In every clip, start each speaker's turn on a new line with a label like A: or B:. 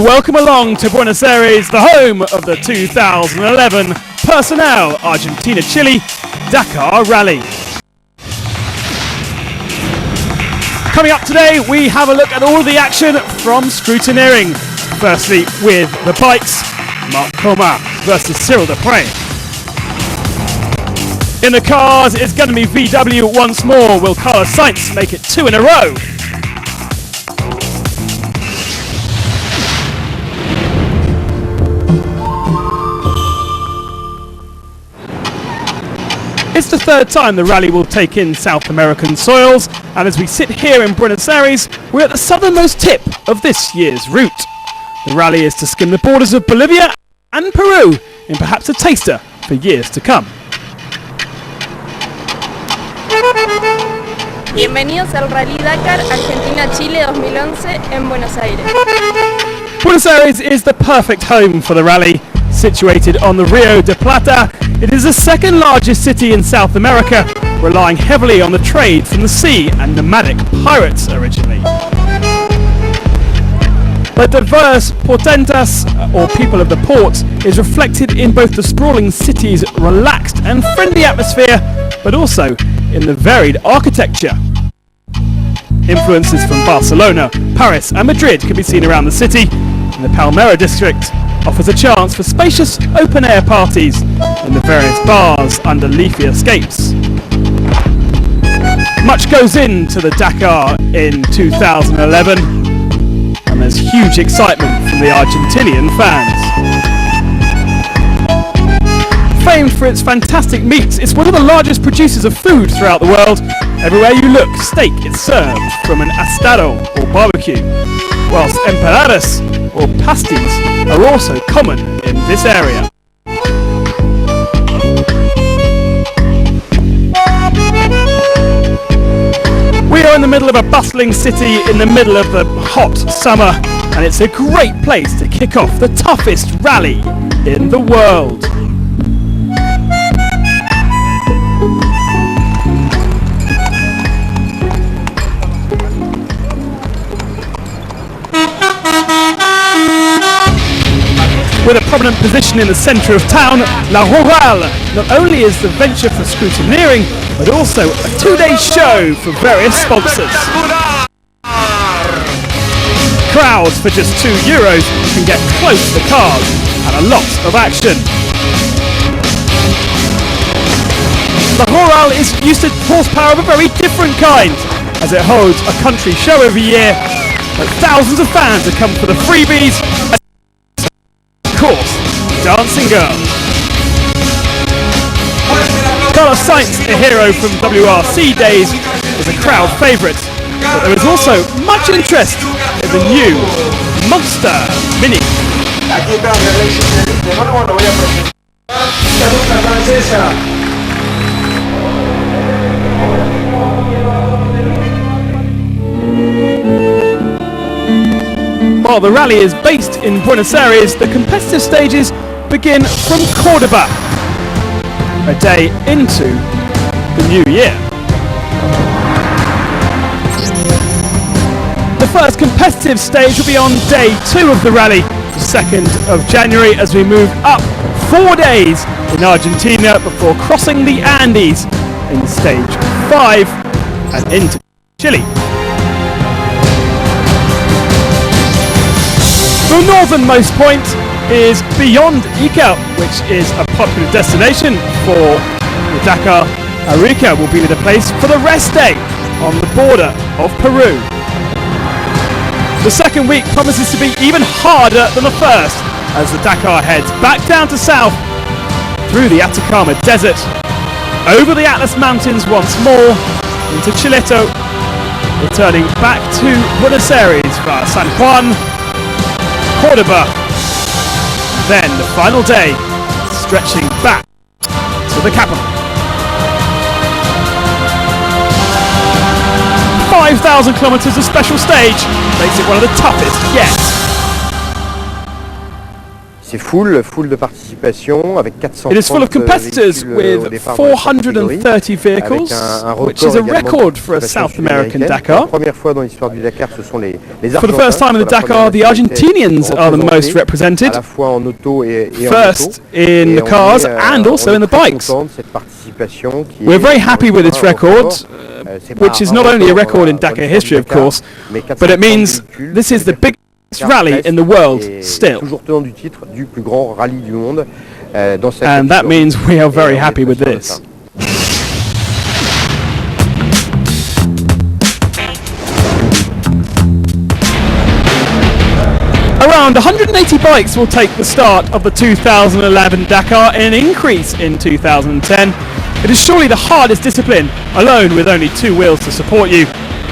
A: welcome along to Buenos Aires, the home of the 2011 Personnel Argentina-Chile Dakar Rally. Coming up today, we have a look at all of the action from scrutineering. Firstly, with the bikes, Marc Coma versus Cyril Dupre. In the cars, it's going to be VW once more. Will Carlos Sainz make it 2 in a row? It's the third time the rally will take in South American soils, and as we sit here in Buenos Aires, we're at the southernmost tip of this year's route. The rally is to skim the borders of Bolivia and Peru in perhaps a taster for years to come.
B: Bienvenidos al Rally Dakar Argentina-Chile 2011 en Buenos Aires.
A: Buenos Aires is the perfect home for the rally. Situated on the Rio de Plata, it is the second largest city in South America, relying heavily on the trade from the sea and nomadic pirates originally. The diverse portentas, or people of the port, is reflected in both the sprawling city's relaxed and friendly atmosphere, but also in the varied architecture. Influences from Barcelona, Paris and Madrid can be seen around the city, and the Palmera district offers a chance for spacious open-air parties in the various bars under leafy escapes. Much goes into the Dakar in 2011, and there's huge excitement from the Argentinian fans. Famed for its fantastic meats, it's one of the largest producers of food throughout the world. Everywhere you look, steak is served from an asado or barbecue, whilst empanadas or pasties are also common in this area. We are in the middle of a bustling city in the middle of the hot summer, and it's a great place to kick off the toughest rally in the world. With a prominent position in the centre of town, La Rural not only is the venture for scrutineering, but also a 2-day show for various sponsors. Crowds for just €2 can get close to the cars and a lot of action. La Rural is used to horsepower of a very different kind, as it holds a country show every year, but thousands of fans have come for the freebies. Course, Dancing Girl. Carlos Sainz, a hero from WRC days, is a crowd favourite, but there is also much interest in the new Monster Mini. While the rally is based in Buenos Aires, the competitive stages begin from Cordoba, a day into the new year. The first competitive stage will be on day 2 of the rally, the 2nd of January, as we move up 4 days in Argentina before crossing the Andes in stage 5 and into Chile. The northernmost point is beyond Ica, which is a popular destination for the Dakar. Arica will be the place for the rest day on the border of Peru. The second week promises to be even harder than the first, as the Dakar heads back down to south through the Atacama Desert, over the Atlas Mountains once more, into Chileto, returning back to Buenos Aires via San Juan, Cordoba, then the final day stretching back to the capital. 5,000 kilometres of special stage makes it one of the toughest yet.
C: C'est full de participation avec 430
A: It is full of competitors with 430 vehicles, which is a record for a South American Dakar.
C: La première fois dans l'histoire du Dakar, ce sont les
A: For the first time in the Dakar, the Argentinians are the most represented,
C: à la fois en auto et
A: first in the cars and also in the bikes. We're very happy with its record, which is not only a record in Dakar history, of course, but it means this is the biggest rally in the world still.
C: Toujours tenant du titre du plus grand rallye du monde dans cette
A: And that means we are very happy with this. Around 180 bikes will take the start of the 2011 Dakar, an increase in 2010. It is surely the hardest discipline, alone with only two wheels to support you,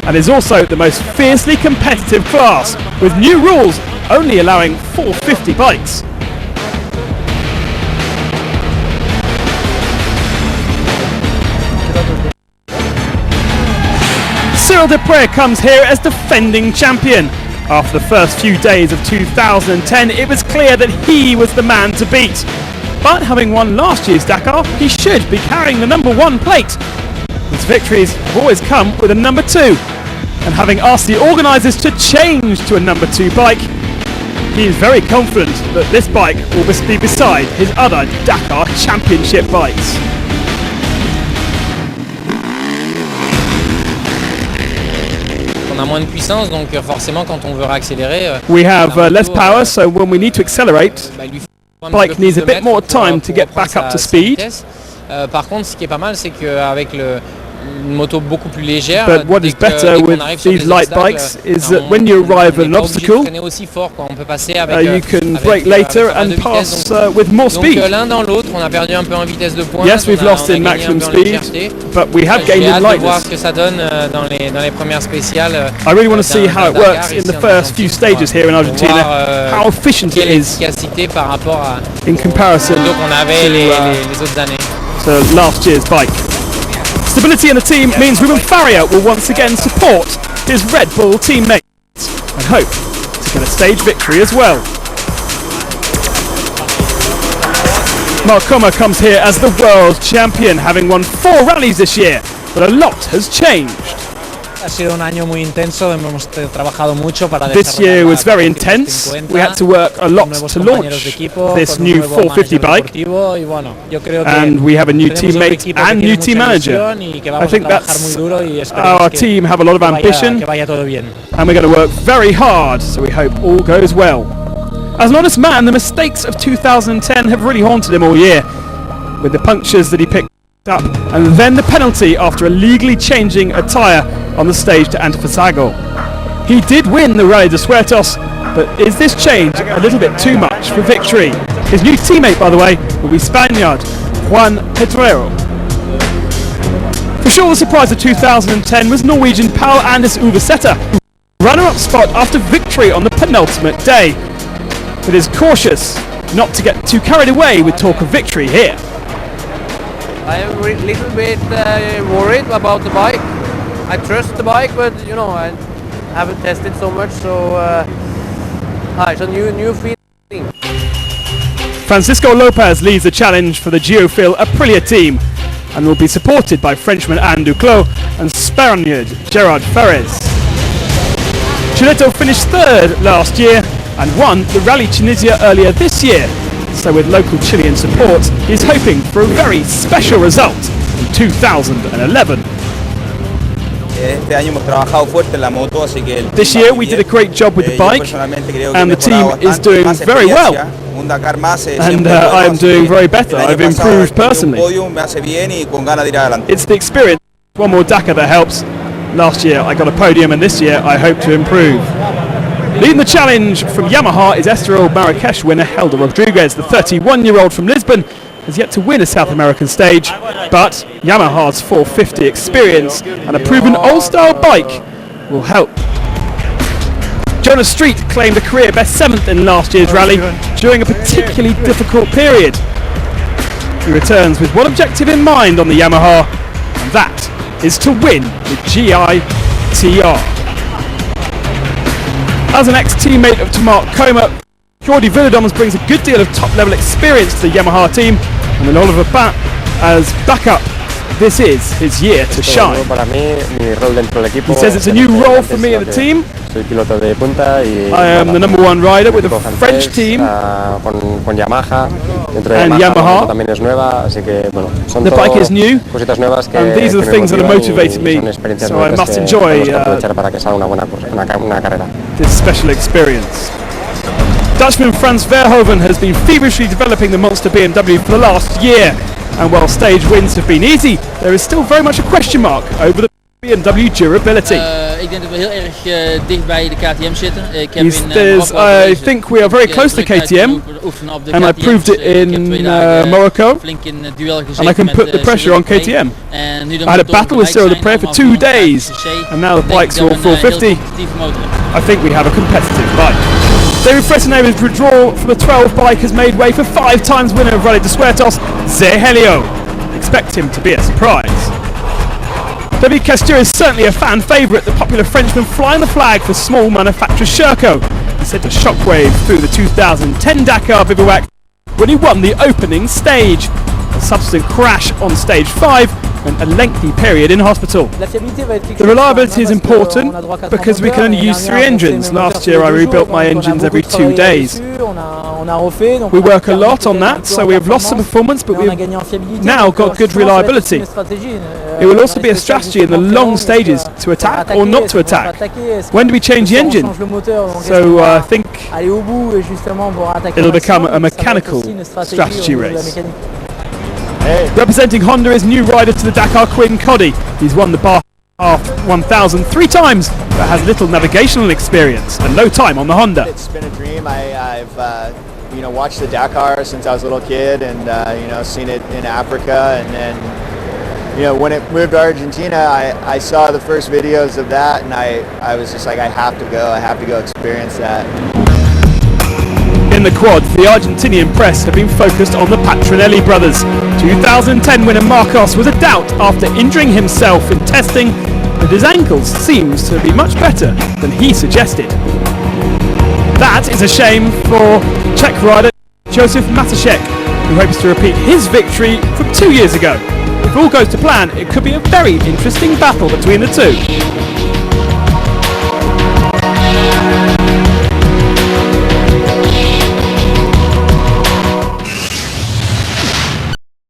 A: and is also the most fiercely competitive class, with new rules only allowing 450 bikes. Cyril Desprez comes here as defending champion. After the first few days of 2010, it was clear that he was the man to beat. But having won last year's Dakar, he should be carrying the number one plate. His victories have always come with a number two. And having asked the organisers to change to a number two bike, he is very confident that this bike will be beside his other Dakar Championship bikes.
D: On a moins de puissance, donc forcément quand on veut réaccélérer,
A: we have less power, so when we need to accelerate, bike needs a bit more time to get back up to speed.
D: Par contre, ce qui est pas mal, c'est qu'avec une moto beaucoup plus légère,
A: but what is better with these light bikes is that when you arrive at an obstacle, you can brake later and pass with more speed.
D: Donc l'un dans l'autre, on a perdu un peu en vitesse de pointe.
A: Yes, we've lost in maximum speed, but we have gained in lightness.
D: Voir ce que ça donne dans les premières spéciales.
A: I really want to see how it works in the first few stages here in Argentina, how efficient it is
D: par rapport à
A: in comparison
D: qu'on avait les autres années.
A: To last year's bike. Stability in the team means Ruben Faria will once again support his Red Bull teammates and hope to get a stage victory as well. Mark Comer comes here as the world champion, having won 4 rallies this year, but a lot has changed.
E: Ha sido un año muy intenso, hemos trabajado mucho para
A: This year was very intense. We had to work a lot to launch this new 450 bike, and we have a new teammate and new team manager. I think that's our team have a lot of ambition, and we're going to work very hard, so we hope all goes well. As an honest man, the mistakes of 2010 have really haunted him all year, with the punctures that he picked up and then the penalty after illegally changing a tyre on the stage to Antofagasta. He did win the Rally de Suertos, but is this change a little bit too much for victory? His new teammate, by the way, will be Spaniard Juan Pedrero. For sure, the surprise of 2010 was Norwegian Paul Anders Uvesæter, runner-up spot after victory on the penultimate day. But is cautious not to get too carried away with talk of victory here.
F: I'm a little bit worried about the bike. I trust the bike, but you know, I haven't tested so much, so it's a new feeling.
A: Francisco Lopez leads the challenge for the Geophil Aprilia team and will be supported by Frenchman Anne Duclos and Spaniard Gerard Ferrez. Chileto finished third last year and won the Rally Tunisia earlier this year. So with local Chilean support, he's hoping for a very special result in 2011. This year we did a great job with the bike, and the team is doing very well. And I am doing very better. I've improved personally. It's the experience. One more Dakar that helps. Last year I got a podium, and this year I hope to improve. Leading the challenge from Yamaha is Estoril Marrakesh winner Helder Rodriguez. The 31-year-old from Lisbon has yet to win a South American stage, but Yamaha's 450 experience and a proven old-style bike will help. Jonas Street claimed a career best 7th in last year's rally during a particularly difficult period. He returns with one objective in mind on the Yamaha, and that is to win the GITR. As an ex-teammate of Mark Comer, Jordi Villedoms brings a good deal of top-level experience to the Yamaha team, and with Oliver Bat as backup, this is his year to shine. He says it's a new role for me in the team. I am the number one rider with the French team and Yamaha. The bike is new, and these are the things that have motivated me, so I must enjoy this special experience. Dutchman Frans Verhoeven has been feverishly developing the monster BMW for the last year, and while stage wins have been easy, there is still very much a question mark over the BMW durability.
G: Ik denk dat we heel erg dicht bij de KTM zitten.
A: I think we are very close to KTM, and I proved it in Morocco, and I can put the pressure on KTM. I had a battle with Cyril Deprez for 2 days, and now the bikes are all 450. I think we have a competitive bike. David Fressine's withdrawal from the 12 bike has made way for 5 times winner of Rally de Suertos, Zé Helio. Expect him to be a surprise. David Castur is certainly a fan favourite, the popular Frenchman flying the flag for small manufacturer Sherco. He sent a shockwave through the 2010 Dakar bivouac when he won the opening stage. A subsequent crash on stage 5 and a lengthy period in hospital. The reliability is important because we can only use 3 engines. Last year I rebuilt my engines every 2 days. We work a lot on that, so we have lost some performance, but we've now got good reliability. It will also be a strategy in the long stages to attack or not to attack. When do we change the engine? So I think it'll become a mechanical strategy race. Representing Honda is new rider to the Dakar, Quinn Coddy. He's won the Bar 1000 3 times, but has little navigational experience and no time on the Honda.
H: It's been a dream. I've watched the Dakar since I was a little kid, and seen it in Africa, and then when it moved to Argentina, I saw the first videos of that, and I was just like, I have to go experience that.
A: In the quads, the Argentinian press have been focused on the Patronelli brothers. 2010 winner Marcos was a doubt after injuring himself in testing, but his ankles seems to be much better than he suggested. That is a shame for Czech rider Josef Matešek, who hopes to repeat his victory from 2 years ago. If all goes to plan, it could be a very interesting battle between the two.